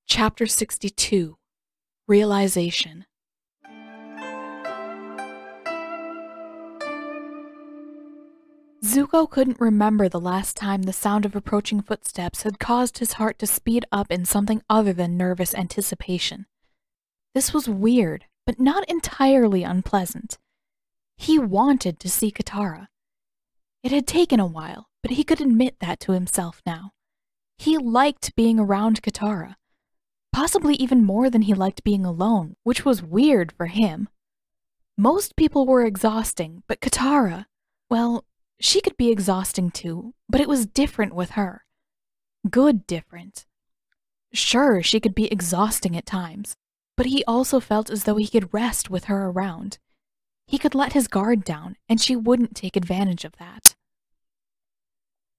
Chapter 62, Realization. Zuko couldn't remember the last time the sound of approaching footsteps had caused his heart to speed up in something other than nervous anticipation. This was weird, but not entirely unpleasant. He wanted to see Katara. It had taken a while, but he could admit that to himself now. He liked being around Katara. Possibly even more than he liked being alone, which was weird for him. Most people were exhausting, but Katara, well, she could be exhausting too, but it was different with her. Good different. Sure, she could be exhausting at times, but he also felt as though he could rest with her around. He could let his guard down, and she wouldn't take advantage of that.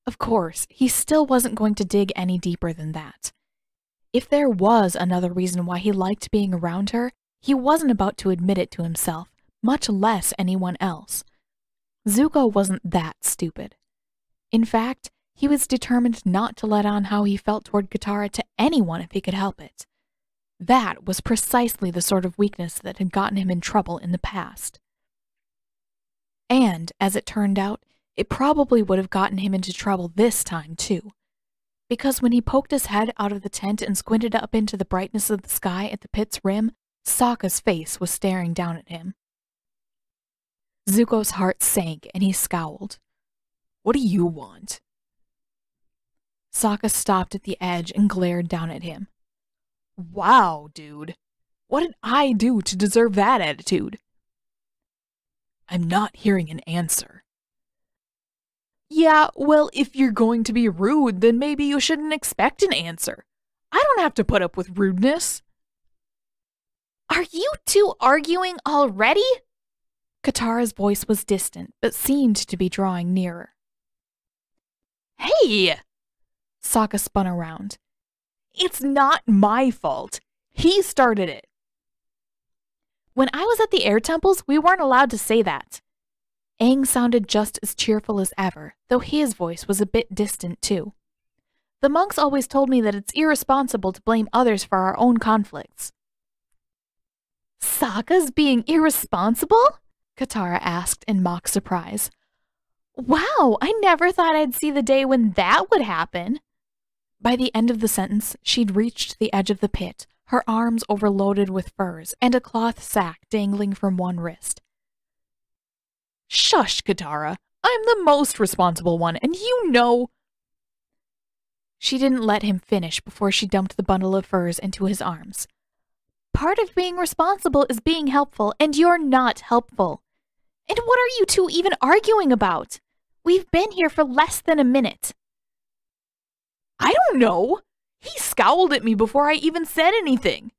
Of course, he still wasn't going to dig any deeper than that. If there was another reason why he liked being around her, he wasn't about to admit it to himself, much less anyone else. Zuko wasn't that stupid. In fact, he was determined not to let on how he felt toward Katara to anyone if he could help it. That was precisely the sort of weakness that had gotten him in trouble in the past. And, as it turned out, it probably would have gotten him into trouble this time too. Because when he poked his head out of the tent and squinted up into the brightness of the sky at the pit's rim, Sokka's face was staring down at him. Zuko's heart sank and he scowled. "What do you want?" Sokka stopped at the edge and glared down at him. "Wow, dude. What did I do to deserve that attitude?" "I'm not hearing an answer." "Yeah, well, if you're going to be rude, then maybe you shouldn't expect an answer. I don't have to put up with rudeness." "Are you two arguing already?" Katara's voice was distant, but seemed to be drawing nearer. "Hey!" Sokka spun around. "It's not my fault. He started it." "When I was at the air temples, we weren't allowed to say that." Aang sounded just as cheerful as ever, though his voice was a bit distant too. "The monks always told me that it's irresponsible to blame others for our own conflicts." "Sokka's being irresponsible?" Katara asked in mock surprise. "Wow, I never thought I'd see the day when that would happen." By the end of the sentence, she'd reached the edge of the pit, her arms overloaded with furs and a cloth sack dangling from one wrist. "Shush, Katara. I'm the most responsible one, and you know—" She didn't let him finish before she dumped the bundle of furs into his arms. "Part of being responsible is being helpful, and you're not helpful. And what are you two even arguing about? We've been here for less than a minute." "I don't know. He scowled at me before I even said anything,"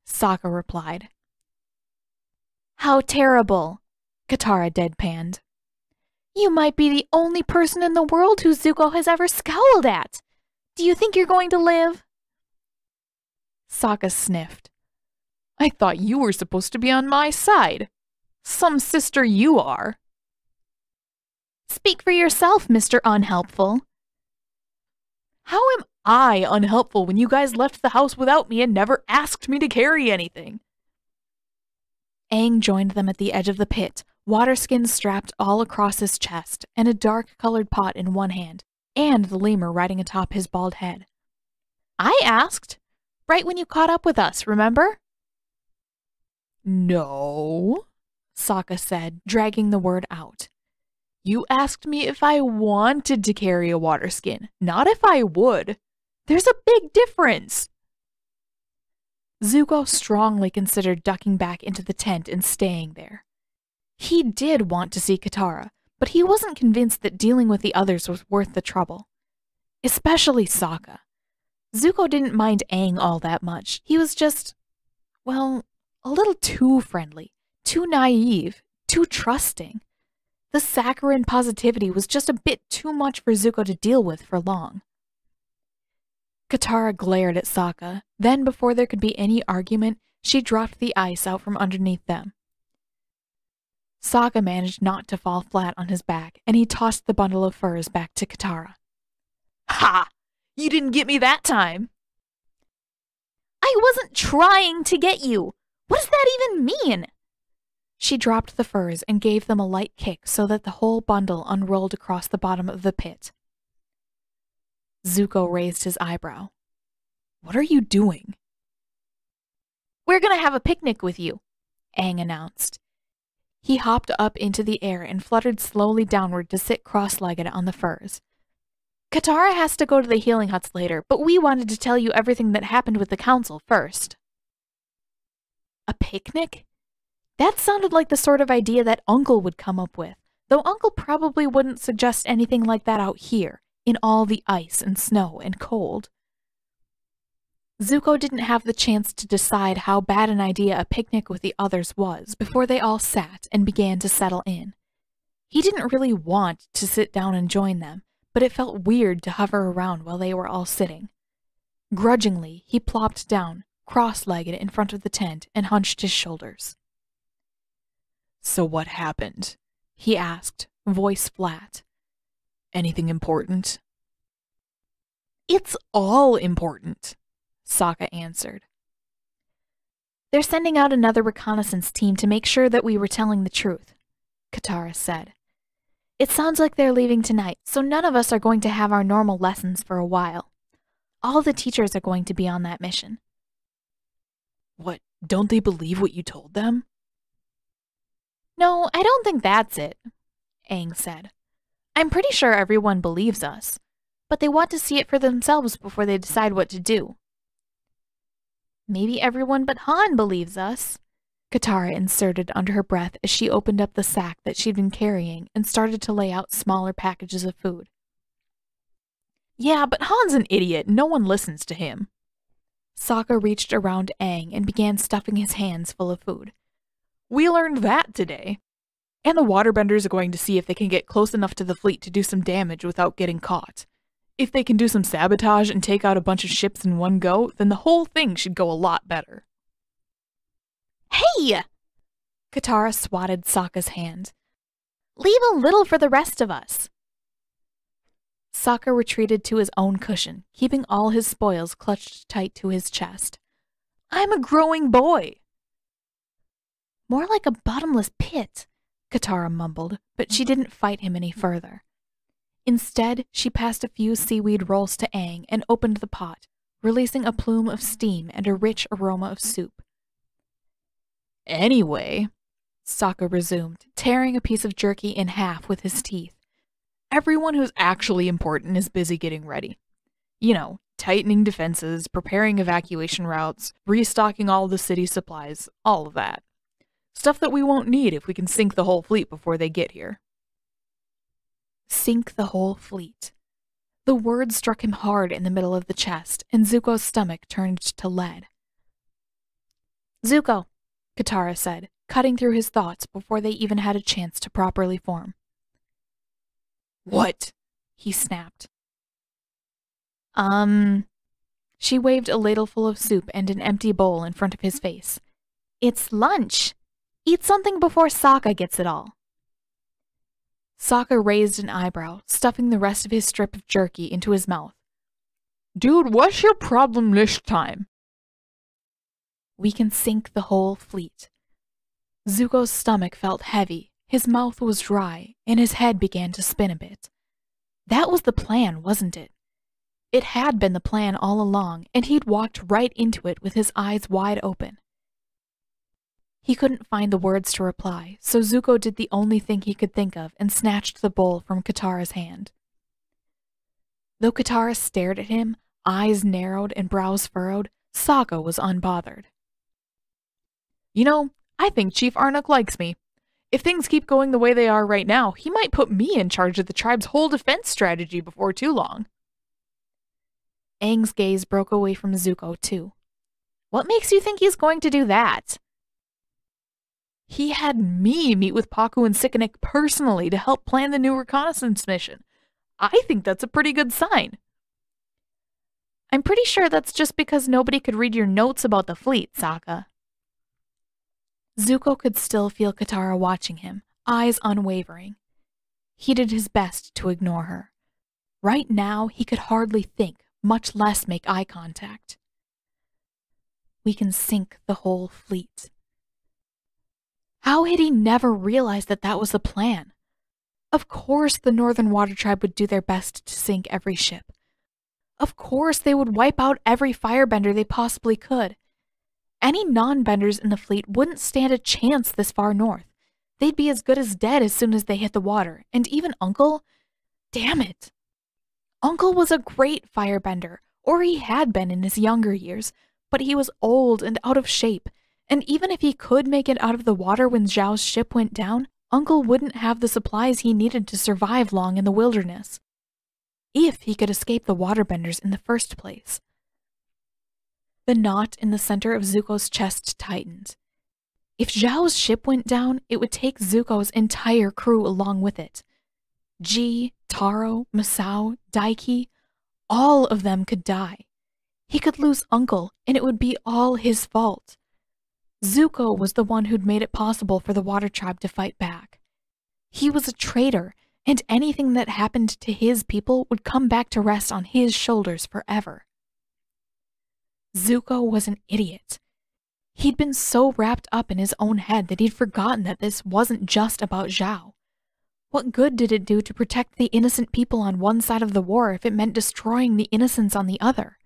Sokka replied. "How terrible," Katara deadpanned. "You might be the only person in the world who Zuko has ever scowled at. Do you think you're going to live?" Sokka sniffed. "I thought you were supposed to be on my side. Some sister you are." "Speak for yourself, Mr. Unhelpful." "How am I unhelpful when you guys left the house without me and never asked me to carry anything?" Aang joined them at the edge of the pit, water skins strapped all across his chest, and a dark-colored pot in one hand, and the lemur riding atop his bald head. "I asked. Right when you caught up with us, remember?" "No," Sokka said, dragging the word out. "You asked me if I wanted to carry a water skin, not if I would. There's a big difference." Zuko strongly considered ducking back into the tent and staying there. He did want to see Katara, but he wasn't convinced that dealing with the others was worth the trouble. Especially Sokka. Zuko didn't mind Aang all that much. He was just, well, a little too friendly, too naive, too trusting. The saccharine positivity was just a bit too much for Zuko to deal with for long. Katara glared at Sokka, then before there could be any argument, she dropped the ice out from underneath them. Sokka managed not to fall flat on his back, and he tossed the bundle of furs back to Katara. "Ha! You didn't get me that time!" I wasn't trying to get you. What does that even mean? She dropped the furs and gave them a light kick so that the whole bundle unrolled across the bottom of the pit. Zuko raised his eyebrow. What are you doing? We're gonna have a picnic with you, Aang announced. He hopped up into the air and fluttered slowly downward to sit cross-legged on the furs. Katara has to go to the healing huts later, but we wanted to tell you everything that happened with the council first. A picnic? That sounded like the sort of idea that Uncle would come up with, though Uncle probably wouldn't suggest anything like that out here, in all the ice and snow and cold. Zuko didn't have the chance to decide how bad an idea a picnic with the others was before they all sat and began to settle in. He didn't really want to sit down and join them, but it felt weird to hover around while they were all sitting. Grudgingly, he plopped down, cross-legged in front of the tent, and hunched his shoulders. So what happened? He asked, voice flat. Anything important? It's all important, Sokka answered. They're sending out another reconnaissance team to make sure that we were telling the truth, Katara said. It sounds like they're leaving tonight, so none of us are going to have our normal lessons for a while. All the teachers are going to be on that mission. What, don't they believe what you told them? No, I don't think that's it, Aang said. I'm pretty sure everyone believes us, but they want to see it for themselves before they decide what to do. Maybe everyone but Han believes us, Katara inserted under her breath as she opened up the sack that she'd been carrying and started to lay out smaller packages of food. Yeah, but Han's an idiot. No one listens to him. Sokka reached around Aang and began stuffing his hands full of food. We learned that today. And the waterbenders are going to see if they can get close enough to the fleet to do some damage without getting caught. If they can do some sabotage and take out a bunch of ships in one go, then the whole thing should go a lot better. Hey! Katara swatted Sokka's hand. Leave a little for the rest of us. Sokka retreated to his own cushion, keeping all his spoils clutched tight to his chest. I'm a growing boy. More like a bottomless pit, Katara mumbled, but she didn't fight him any further. Instead, she passed a few seaweed rolls to Aang and opened the pot, releasing a plume of steam and a rich aroma of soup. Anyway, Sokka resumed, tearing a piece of jerky in half with his teeth. Everyone who's actually important is busy getting ready. You know, tightening defenses, preparing evacuation routes, restocking all the city supplies, all of that. Stuff that we won't need if we can sink the whole fleet before they get here. Sink the whole fleet. The word struck him hard in the middle of the chest, and Zuko's stomach turned to lead. Zuko, Katara said, cutting through his thoughts before they even had a chance to properly form. What? He snapped. She waved a ladleful of soup and an empty bowl in front of his face. It's lunch. Eat something before Sokka gets it all. Sokka raised an eyebrow, stuffing the rest of his strip of jerky into his mouth. Dude, what's your problem this time? We can sink the whole fleet. Zuko's stomach felt heavy, his mouth was dry, and his head began to spin a bit. That was the plan, wasn't it? It had been the plan all along, and he'd walked right into it with his eyes wide open. He couldn't find the words to reply, so Zuko did the only thing he could think of and snatched the bowl from Katara's hand. Though Katara stared at him, eyes narrowed and brows furrowed, Sokka was unbothered. You know, I think Chief Arnuk likes me. If things keep going the way they are right now, he might put me in charge of the tribe's whole defense strategy before too long. Aang's gaze broke away from Zuko, too. What makes you think he's going to do that? He had me meet with Pakku and Sikanik personally to help plan the new reconnaissance mission. I think that's a pretty good sign. I'm pretty sure that's just because nobody could read your notes about the fleet, Sokka. Zuko could still feel Katara watching him, eyes unwavering. He did his best to ignore her. Right now, he could hardly think, much less make eye contact. we can sink the whole fleet. How had he never realized that that was the plan? Of course the Northern Water Tribe would do their best to sink every ship. Of course they would wipe out every firebender they possibly could. Any non-benders in the fleet wouldn't stand a chance this far north. They'd be as good as dead as soon as they hit the water, and even Uncle? Damn it! Uncle was a great firebender, or he had been in his younger years, but he was old and out of shape, and even if he could make it out of the water when Zhao's ship went down, Uncle wouldn't have the supplies he needed to survive long in the wilderness. If he could escape the waterbenders in the first place. The knot in the center of Zuko's chest tightened. If Zhao's ship went down, it would take Zuko's entire crew along with it. Ji, Taro, Masao, Daiki, all of them could die. He could lose Uncle, and it would be all his fault. Zuko was the one who'd made it possible for the Water Tribe to fight back. He was a traitor, and anything that happened to his people would come back to rest on his shoulders forever. Zuko was an idiot. He'd been so wrapped up in his own head that he'd forgotten that this wasn't just about Zhao. What good did it do to protect the innocent people on one side of the war if it meant destroying the innocents on the other?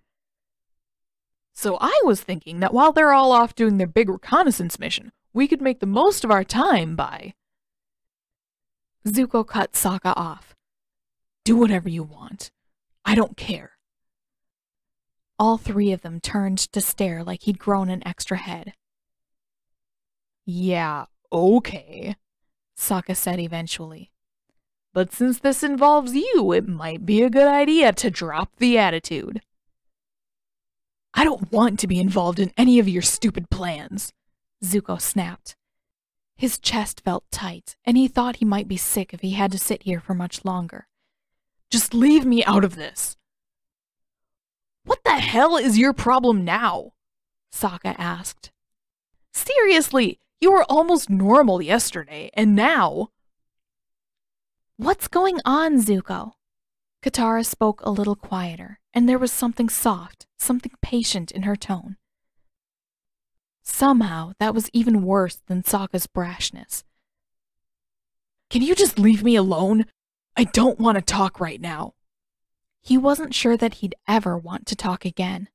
So I was thinking that while they're all off doing their big reconnaissance mission, we could make the most of our time by... Zuko cut Sokka off. Do whatever you want. I don't care. All three of them turned to stare like he'd grown an extra head. Yeah, okay, Sokka said eventually. But since this involves you, it might be a good idea to drop the attitude. I don't want to be involved in any of your stupid plans, Zuko snapped. His chest felt tight, and he thought he might be sick if he had to sit here for much longer. Just leave me out of this. What the hell is your problem now? Sokka asked. Seriously, you were almost normal yesterday, and now... What's going on, Zuko? Katara spoke a little quieter, and there was something soft, something patient in her tone. Somehow, that was even worse than Sokka's brashness. Can you just leave me alone? I don't want to talk right now. He wasn't sure that he'd ever want to talk again.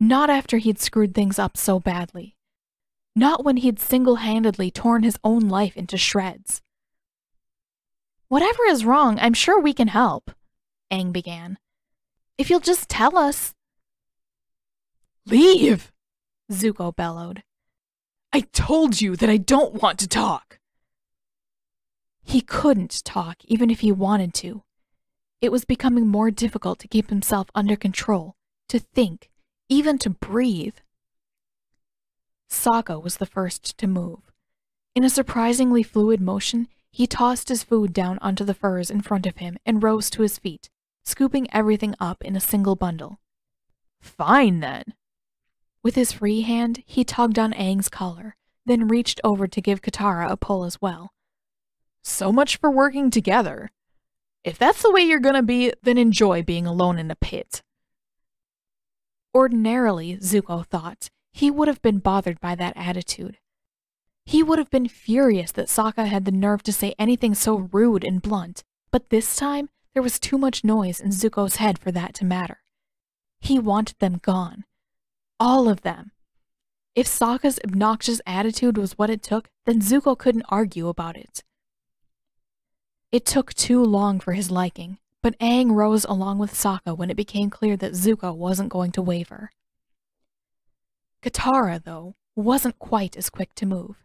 Not after he'd screwed things up so badly. Not when he'd single-handedly torn his own life into shreds. Whatever is wrong, I'm sure we can help, Aang began. If you'll just tell us. Leave! Zuko bellowed. I told you that I don't want to talk. He couldn't talk even if he wanted to. It was becoming more difficult to keep himself under control, to think, even to breathe. Sokka was the first to move. In a surprisingly fluid motion, he tossed his food down onto the furs in front of him and rose to his feet, scooping everything up in a single bundle. Fine, then. With his free hand, he tugged on Aang's collar, then reached over to give Katara a pull as well. So much for working together. If that's the way you're gonna be, then enjoy being alone in a pit. Ordinarily, Zuko thought, he would have been bothered by that attitude. He would have been furious that Sokka had the nerve to say anything so rude and blunt, but this time, there was too much noise in Zuko's head for that to matter. He wanted them gone. All of them. If Sokka's obnoxious attitude was what it took, then Zuko couldn't argue about it. It took too long for his liking, but Aang rose along with Sokka when it became clear that Zuko wasn't going to waver. Katara, though, wasn't quite as quick to move.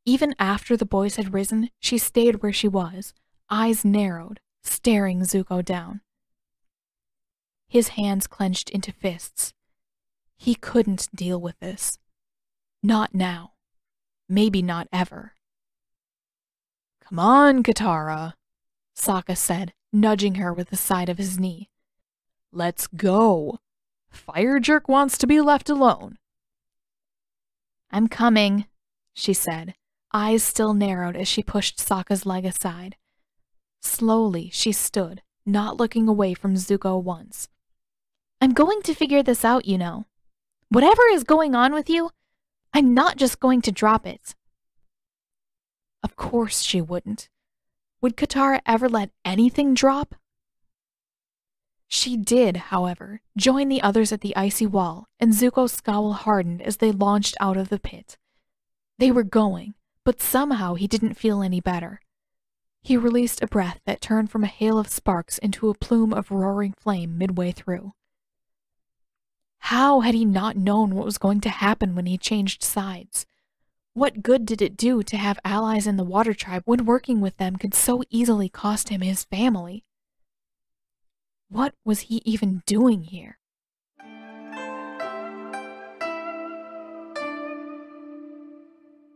Even after the boys had risen, she stayed where she was, eyes narrowed, staring Zuko down. His hands clenched into fists. He couldn't deal with this. Not now. Maybe not ever. Come on, Katara, Sokka said, nudging her with the side of his knee. Let's go. Fire Jerk wants to be left alone. I'm coming, she said, eyes still narrowed as she pushed Sokka's leg aside. Slowly, she stood, not looking away from Zuko once. I'm going to figure this out, you know. Whatever is going on with you, I'm not just going to drop it. Of course she wouldn't. Would Katara ever let anything drop? She did, however, join the others at the icy wall, and Zuko's scowl hardened as they launched out of the pit. They were going, but somehow he didn't feel any better. He released a breath that turned from a hail of sparks into a plume of roaring flame midway through. How had he not known what was going to happen when he changed sides? What good did it do to have allies in the Water Tribe when working with them could so easily cost him his family? What was he even doing here?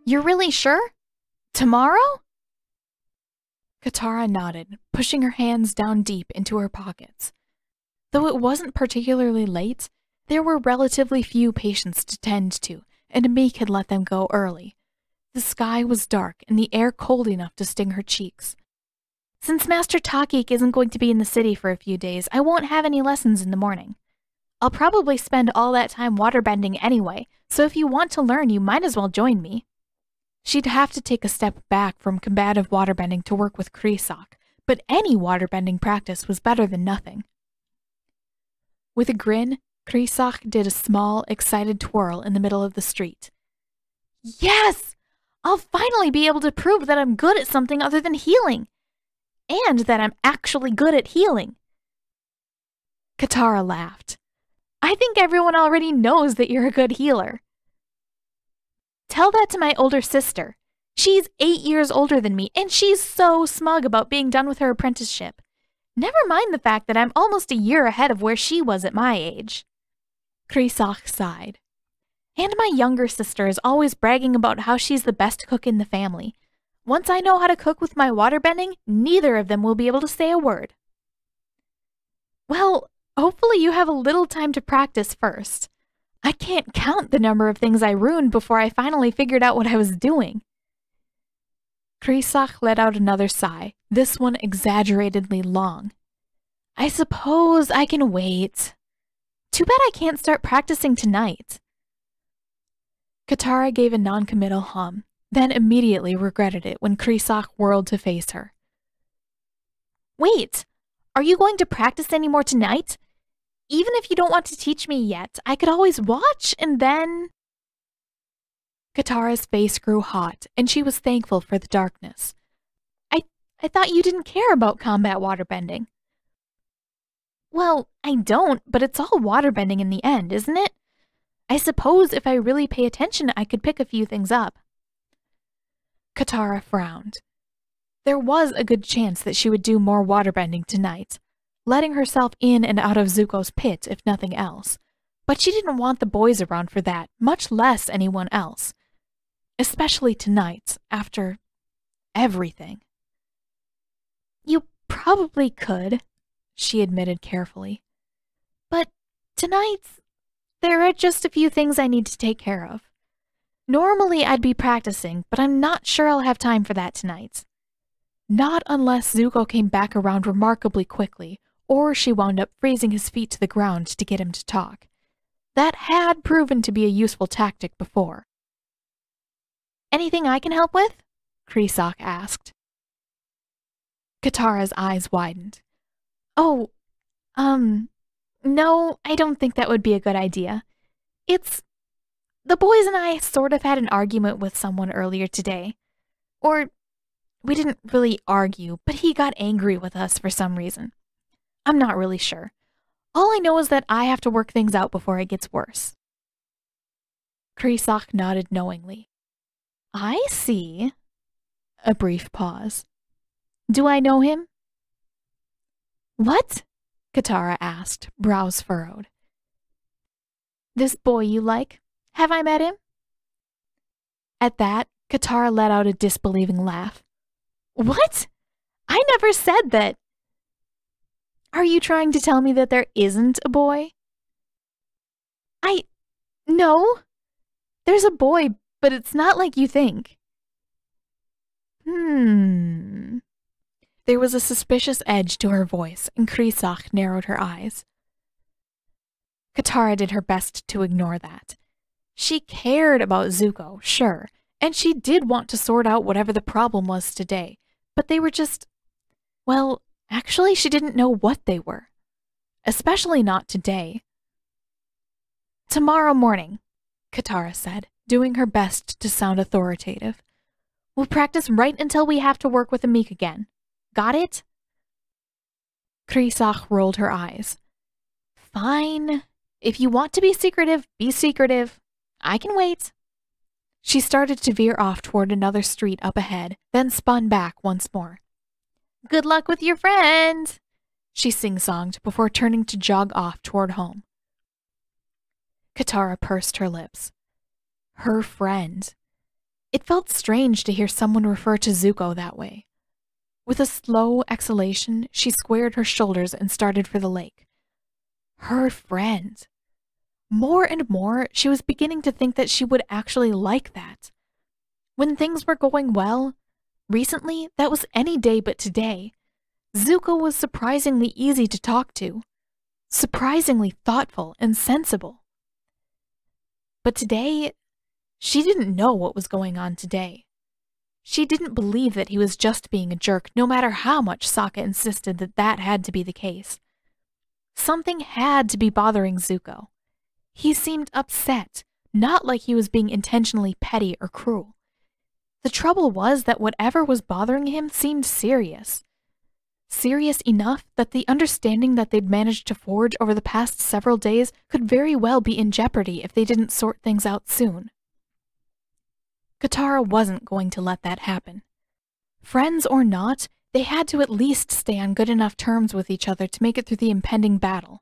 You're really sure? Tomorrow? Katara nodded, pushing her hands down deep into her pockets. Though it wasn't particularly late, there were relatively few patients to tend to, and Meek had let them go early. The sky was dark and the air cold enough to sting her cheeks. Since Master Takik isn't going to be in the city for a few days, I won't have any lessons in the morning. I'll probably spend all that time waterbending anyway, so if you want to learn, you might as well join me. She'd have to take a step back from combative waterbending to work with Krisak, but any waterbending practice was better than nothing. With a grin, Krisak did a small, excited twirl in the middle of the street. Yes! I'll finally be able to prove that I'm good at something other than healing! And that I'm actually good at healing. Katara laughed. I think everyone already knows that you're a good healer. Tell that to my older sister. She's 8 years older than me, and she's so smug about being done with her apprenticeship. Never mind the fact that I'm almost a year ahead of where she was at my age. Krisak sighed. And my younger sister is always bragging about how she's the best cook in the family. Once I know how to cook with my waterbending, neither of them will be able to say a word. Well, hopefully you have a little time to practice first. I can't count the number of things I ruined before I finally figured out what I was doing. Krisak let out another sigh, this one exaggeratedly long. I suppose I can wait. Too bad I can't start practicing tonight. Katara gave a noncommittal hum, then immediately regretted it when Krisak whirled to face her. Wait, are you going to practice any more tonight? Even if you don't want to teach me yet, I could always watch and then... Katara's face grew hot, and she was thankful for the darkness. I thought you didn't care about combat waterbending. Well, I don't, but it's all waterbending in the end, isn't it? I suppose if I really pay attention, I could pick a few things up. Katara frowned. There was a good chance that she would do more waterbending tonight, letting herself in and out of Zuko's pit if nothing else. But she didn't want the boys around for that, much less anyone else. Especially tonight, after everything. You probably could, she admitted carefully. But tonight, there are just a few things I need to take care of. Normally I'd be practicing, but I'm not sure I'll have time for that tonight. Not unless Zuko came back around remarkably quickly, or she wound up freezing his feet to the ground to get him to talk. That had proven to be a useful tactic before. Anything I can help with? Krisak asked. Katara's eyes widened. Oh, no, I don't think that would be a good idea. The boys and I sort of had an argument with someone earlier today. Or, we didn't really argue, but he got angry with us for some reason. I'm not really sure. All I know is that I have to work things out before it gets worse. Krisak nodded knowingly. I see. A brief pause. Do I know him? What? Katara asked, brows furrowed. This boy you like? Have I met him? At that, Katara let out a disbelieving laugh. What? I never said that. Are you trying to tell me that there isn't a boy? No. There's a boy, but it's not like you think. There was a suspicious edge to her voice, and Krisak narrowed her eyes. Katara did her best to ignore that. She cared about Zuko, sure, and she did want to sort out whatever the problem was today, but they were just... Well, actually she didn't know what they were. Especially not today. "Tomorrow morning," Katara said, doing her best to sound authoritative. "We'll practice right until we have to work with Amik again. Got it?" Krisak rolled her eyes. "Fine. If you want to be secretive, be secretive. I can wait." She started to veer off toward another street up ahead, then spun back once more. "Good luck with your friend," she sing-songed before turning to jog off toward home. Katara pursed her lips. Her friend. It felt strange to hear someone refer to Zuko that way. With a slow exhalation, she squared her shoulders and started for the lake. Her friend. More and more, she was beginning to think that she would actually like that. When things were going well, recently, that was any day but today, Zuko was surprisingly easy to talk to, surprisingly thoughtful and sensible. But today, she didn't know what was going on today. She didn't believe that he was just being a jerk, no matter how much Sokka insisted that that had to be the case. Something had to be bothering Zuko. He seemed upset, not like he was being intentionally petty or cruel. The trouble was that whatever was bothering him seemed serious. Serious enough that the understanding that they'd managed to forge over the past several days could very well be in jeopardy if they didn't sort things out soon. Katara wasn't going to let that happen. Friends or not, they had to at least stay on good enough terms with each other to make it through the impending battle.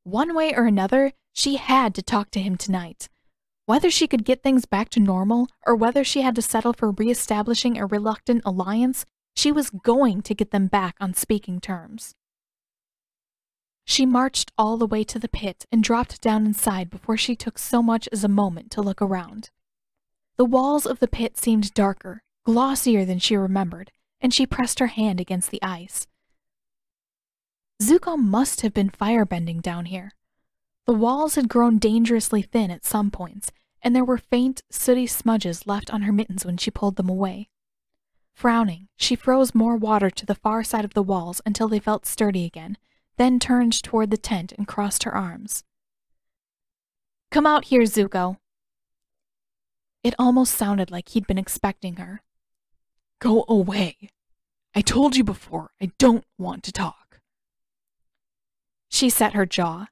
One way or another, she had to talk to him tonight. Whether she could get things back to normal, or whether she had to settle for re-establishing a reluctant alliance, she was going to get them back on speaking terms. She marched all the way to the pit and dropped down inside before she took so much as a moment to look around. The walls of the pit seemed darker, glossier than she remembered, and she pressed her hand against the ice. Zuko must have been firebending down here. The walls had grown dangerously thin at some points, and there were faint, sooty smudges left on her mittens when she pulled them away. Frowning, she froze more water to the far side of the walls until they felt sturdy again, then turned toward the tent and crossed her arms. "Come out here, Zuko." It almost sounded like he'd been expecting her. "Go away. I told you before, I don't want to talk." She set her jaw.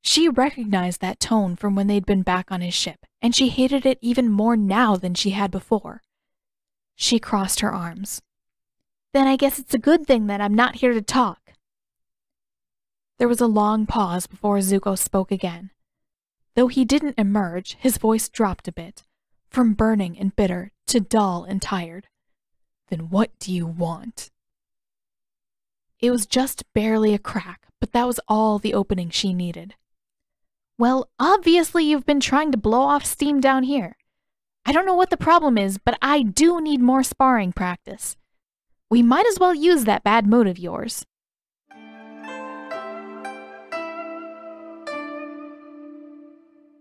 She recognized that tone from when they'd been back on his ship, and she hated it even more now than she had before. She crossed her arms. "Then I guess it's a good thing that I'm not here to talk." There was a long pause before Zuko spoke again. Though he didn't emerge, his voice dropped a bit, from burning and bitter to dull and tired. "Then what do you want?" It was just barely a crack, but that was all the opening she needed. "Well, obviously you've been trying to blow off steam down here. I don't know what the problem is, but I do need more sparring practice. We might as well use that bad mood of yours."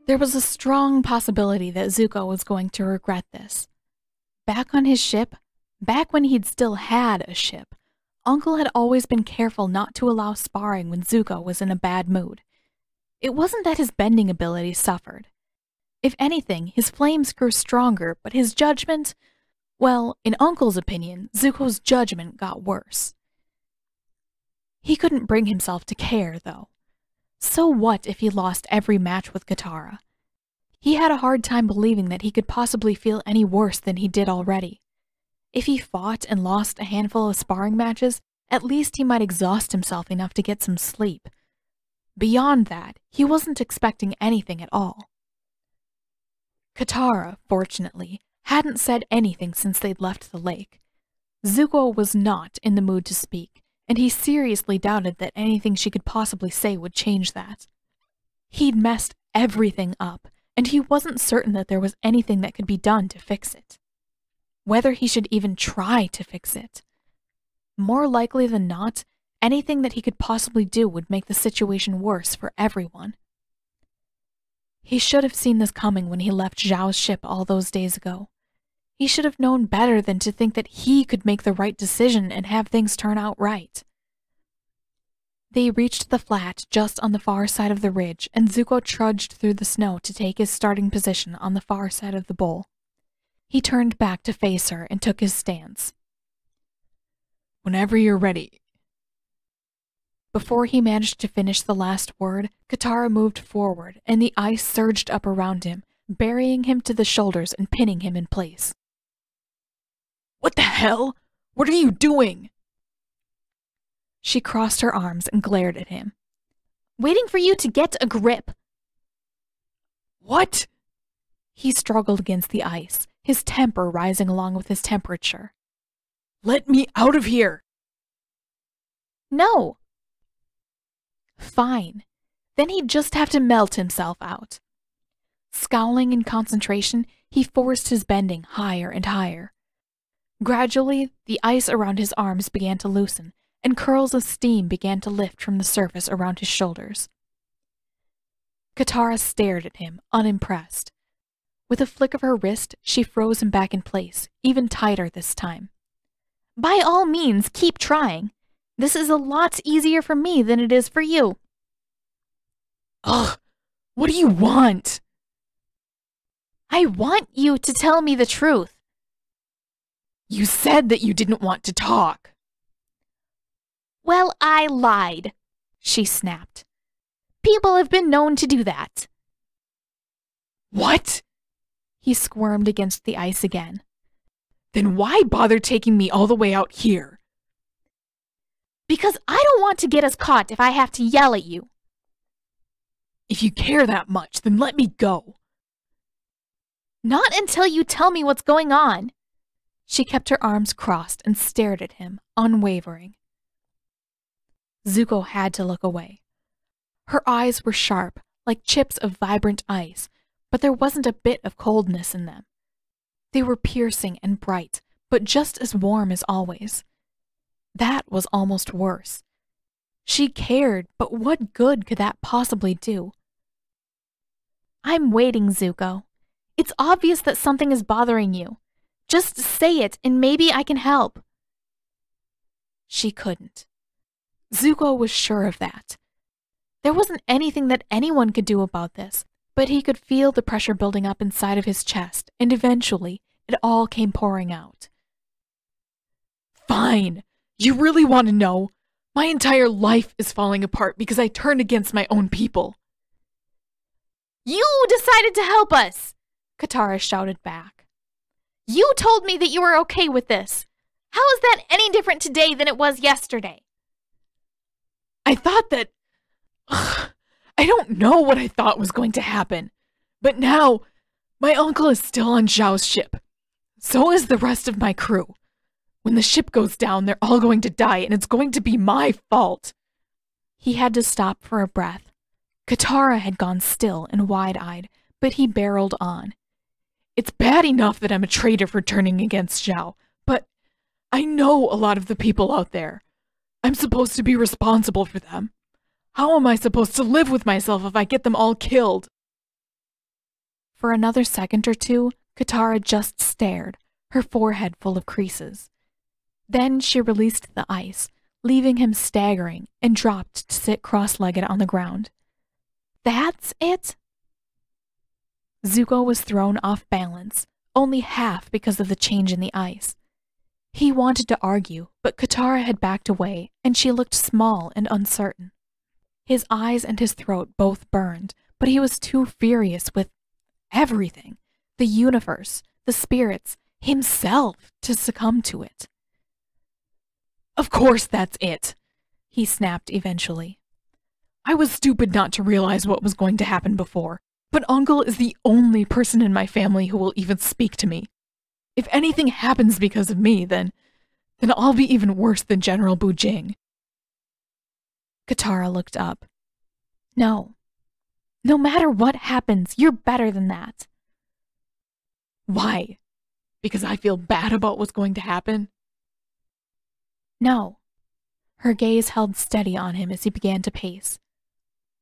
There was a strong possibility that Zuko was going to regret this. Back on his ship, back when he'd still had a ship, Uncle had always been careful not to allow sparring when Zuko was in a bad mood. It wasn't that his bending ability suffered. If anything, his flames grew stronger, but his judgment, well, in Uncle's opinion, Zuko's judgment got worse. He couldn't bring himself to care, though. So what if he lost every match with Katara? He had a hard time believing that he could possibly feel any worse than he did already. If he fought and lost a handful of sparring matches, at least he might exhaust himself enough to get some sleep. Beyond that, he wasn't expecting anything at all. Katara, fortunately, hadn't said anything since they'd left the lake. Zuko was not in the mood to speak, and he seriously doubted that anything she could possibly say would change that. He'd messed everything up, and he wasn't certain that there was anything that could be done to fix it. Whether he should even try to fix it. More likely than not, anything that he could possibly do would make the situation worse for everyone. He should have seen this coming when he left Zhao's ship all those days ago. He should have known better than to think that he could make the right decision and have things turn out right. They reached the flat just on the far side of the ridge, and Zuko trudged through the snow to take his starting position on the far side of the bowl. He turned back to face her and took his stance. Whenever you're ready. Before he managed to finish the last word, Katara moved forward, and the ice surged up around him, burying him to the shoulders and pinning him in place. What the hell? What are you doing? She crossed her arms and glared at him. Waiting for you to get a grip. What? He struggled against the ice, his temper rising along with his temperature. Let me out of here! No. Fine. Then he'd just have to melt himself out. Scowling in concentration, he forced his bending higher and higher. Gradually, the ice around his arms began to loosen, and curls of steam began to lift from the surface around his shoulders. Katara stared at him, unimpressed. With a flick of her wrist, she froze him back in place, even tighter this time. By all means, keep trying. This is a lot easier for me than it is for you. Ugh, what do you want? I want you to tell me the truth. You said that you didn't want to talk. Well, I lied, she snapped. People have been known to do that. What? He squirmed against the ice again. Then why bother taking me all the way out here? Because I don't want to get us caught if I have to yell at you. If you care that much, then let me go. Not until you tell me what's going on. She kept her arms crossed and stared at him, unwavering. Zuko had to look away. Her eyes were sharp, like chips of vibrant ice, but there wasn't a bit of coldness in them. They were piercing and bright, but just as warm as always. That was almost worse. She cared, but what good could that possibly do? I'm waiting, Zuko. It's obvious that something is bothering you. Just say it, and maybe I can help. She couldn't. Zuko was sure of that. There wasn't anything that anyone could do about this, but he could feel the pressure building up inside of his chest, and eventually, it all came pouring out. Fine. You really want to know? My entire life is falling apart because I turned against my own people. You decided to help us, Katara shouted back. You told me that you were okay with this. How is that any different today than it was yesterday? I thought that... I don't know what I thought was going to happen. But now, my uncle is still on Zhao's ship. So is the rest of my crew. When the ship goes down, they're all going to die, and it's going to be my fault. He had to stop for a breath. Katara had gone still and wide-eyed, but he barreled on. It's bad enough that I'm a traitor for turning against Zhao, but I know a lot of the people out there. I'm supposed to be responsible for them. How am I supposed to live with myself if I get them all killed? For another second or two, Katara just stared, her forehead full of creases. Then she released the ice, leaving him staggering, and dropped to sit cross-legged on the ground. That's it? Zuko was thrown off balance, only half because of the change in the ice. He wanted to argue, but Katara had backed away, and she looked small and uncertain. His eyes and his throat both burned, but he was too furious with everything, the universe, the spirits, himself, to succumb to it. Of course that's it, he snapped eventually. I was stupid not to realize what was going to happen before, but Uncle is the only person in my family who will even speak to me. If anything happens because of me, then I'll be even worse than General Bujing. Katara looked up. No. No matter what happens, you're better than that. Why? Because I feel bad about what's going to happen? No. Her gaze held steady on him as he began to pace.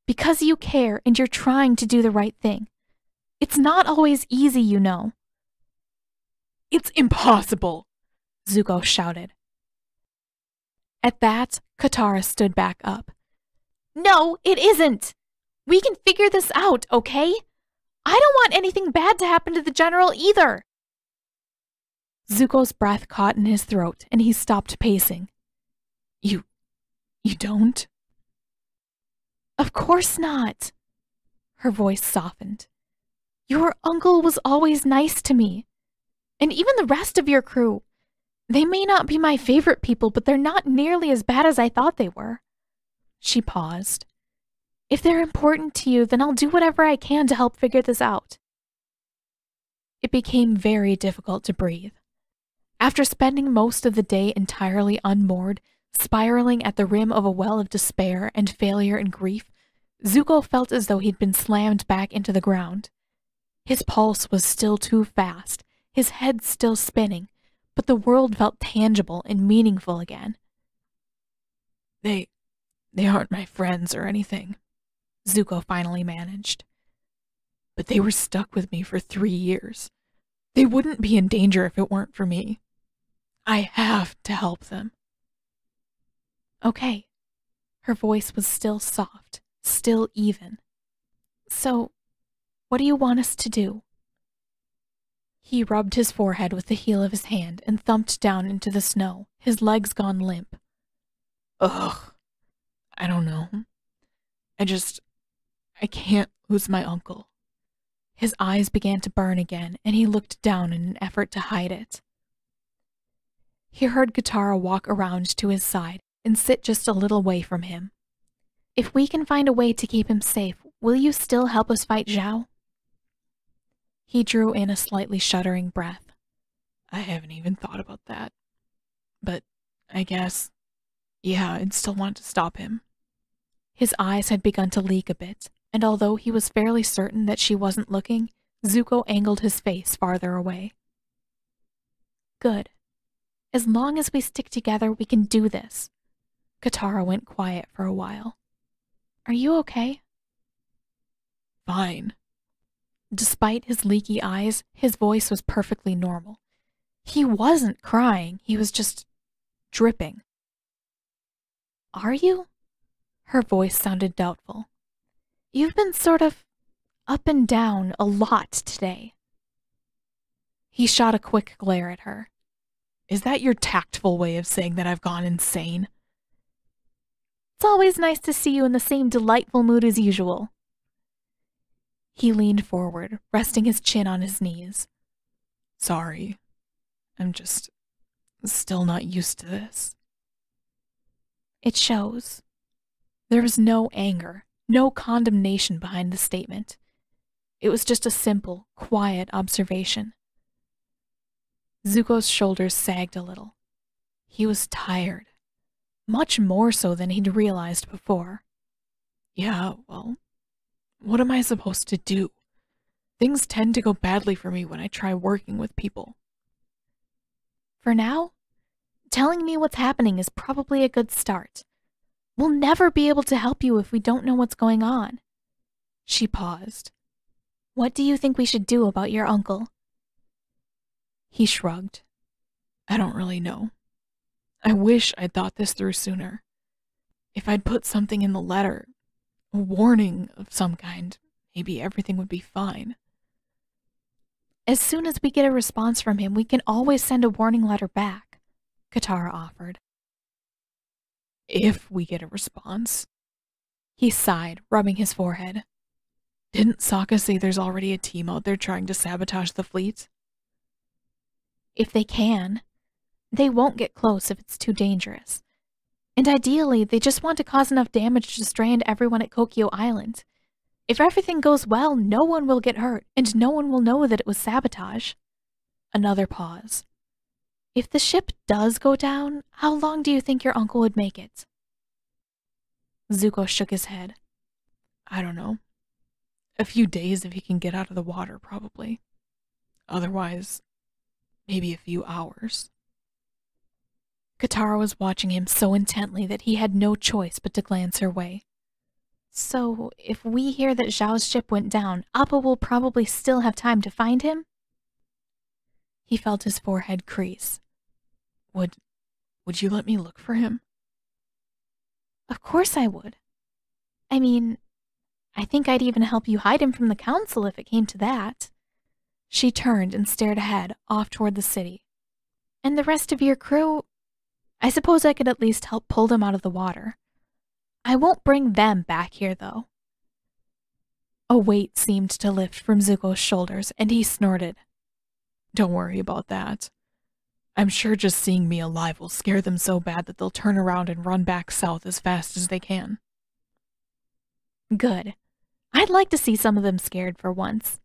Because you care and you're trying to do the right thing. It's not always easy, you know. It's impossible, Zuko shouted. At that, Katara stood back up. No, it isn't. We can figure this out, okay? I don't want anything bad to happen to the general either. Zuko's breath caught in his throat, and he stopped pacing. You don't? Of course not. Her voice softened. Your uncle was always nice to me. And even the rest of your crew. They may not be my favorite people, but they're not nearly as bad as I thought they were. She paused. If they're important to you, then I'll do whatever I can to help figure this out. It became very difficult to breathe. After spending most of the day entirely unmoored, spiraling at the rim of a well of despair and failure and grief, Zuko felt as though he'd been slammed back into the ground. His pulse was still too fast, his head still spinning, but the world felt tangible and meaningful again. They aren't my friends or anything, Zuko finally managed. But they were stuck with me for 3 years. They wouldn't be in danger if it weren't for me. I have to help them. Okay. Her voice was still soft, still even. So, what do you want us to do? He rubbed his forehead with the heel of his hand and thumped down into the snow, his legs gone limp. Ugh. I don't know. I can't lose my uncle. His eyes began to burn again, and he looked down in an effort to hide it. He heard Katara walk around to his side and sit just a little way from him. If we can find a way to keep him safe, will you still help us fight Zhao? He drew in a slightly shuddering breath. I haven't even thought about that. But I guess, yeah, I'd still want to stop him. His eyes had begun to leak a bit, and although he was fairly certain that she wasn't looking, Zuko angled his face farther away. Good. As long as we stick together, we can do this. Katara went quiet for a while. Are you okay? Fine. Despite his leaky eyes, his voice was perfectly normal. He wasn't crying, he was just dripping. Are you? Her voice sounded doubtful. You've been sort of up and down a lot today. He shot a quick glare at her. Is that your tactful way of saying that I've gone insane? It's always nice to see you in the same delightful mood as usual. He leaned forward, resting his chin on his knees. Sorry. I'm just still not used to this. It shows. There was no anger, no condemnation behind the statement. It was just a simple, quiet observation. Zuko's shoulders sagged a little. He was tired, much more so than he'd realized before. Yeah, well, what am I supposed to do? Things tend to go badly for me when I try working with people. For now, telling me what's happening is probably a good start. We'll never be able to help you if we don't know what's going on. She paused. What do you think we should do about your uncle? He shrugged. I don't really know. I wish I'd thought this through sooner. If I'd put something in the letter, a warning of some kind, maybe everything would be fine. As soon as we get a response from him, we can always send a warning letter back, Katara offered. If we get a response. He sighed, rubbing his forehead. Didn't Sokka say there's already a team out there trying to sabotage the fleet? If they can. They won't get close if it's too dangerous. And ideally, they just want to cause enough damage to strand everyone at Kokyo Island. If everything goes well, no one will get hurt, and no one will know that it was sabotage. Another pause. If the ship does go down, how long do you think your uncle would make it? Zuko shook his head. I don't know. A few days if he can get out of the water, probably. Otherwise, maybe a few hours. Katara was watching him so intently that he had no choice but to glance her way. So, if we hear that Zhao's ship went down, Appa will probably still have time to find him? He felt his forehead crease. Would you let me look for him? Of course I would. I mean, I think I'd even help you hide him from the council if it came to that. She turned and stared ahead, off toward the city. And the rest of your crew? I suppose I could at least help pull them out of the water. I won't bring them back here, though. A weight seemed to lift from Zuko's shoulders, and he snorted. Don't worry about that. I'm sure just seeing me alive will scare them so bad that they'll turn around and run back south as fast as they can. Good. I'd like to see some of them scared for once.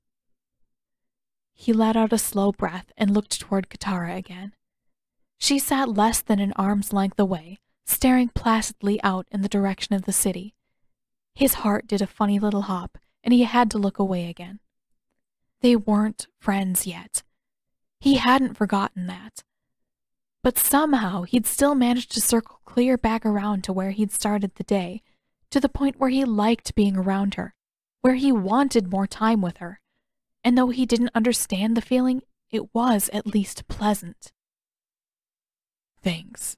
He let out a slow breath and looked toward Katara again. She sat less than an arm's length away, staring placidly out in the direction of the city. His heart did a funny little hop, and he had to look away again. They weren't friends yet. He hadn't forgotten that. But somehow he'd still managed to circle clear back around to where he'd started the day, to the point where he liked being around her, where he wanted more time with her. And though he didn't understand the feeling, it was at least pleasant. Thanks,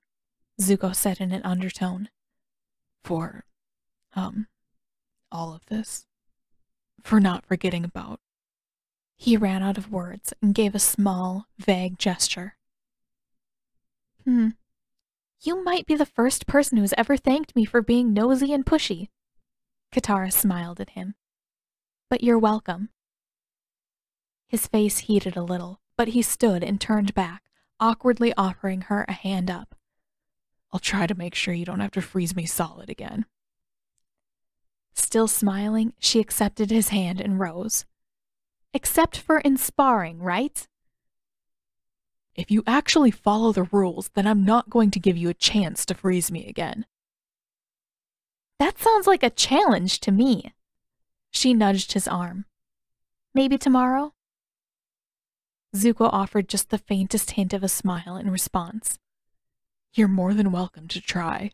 Zuko said in an undertone. For, all of this. For not forgetting about. He ran out of words and gave a small, vague gesture. You might be the first person who's ever thanked me for being nosy and pushy. Katara smiled at him. But you're welcome. His face heated a little, but he stood and turned back, awkwardly offering her a hand up. I'll try to make sure you don't have to freeze me solid again. Still smiling, she accepted his hand and rose. Except for in sparring, right? If you actually follow the rules, then I'm not going to give you a chance to freeze me again. That sounds like a challenge to me. She nudged his arm. Maybe tomorrow? Zuko offered just the faintest hint of a smile in response. You're more than welcome to try.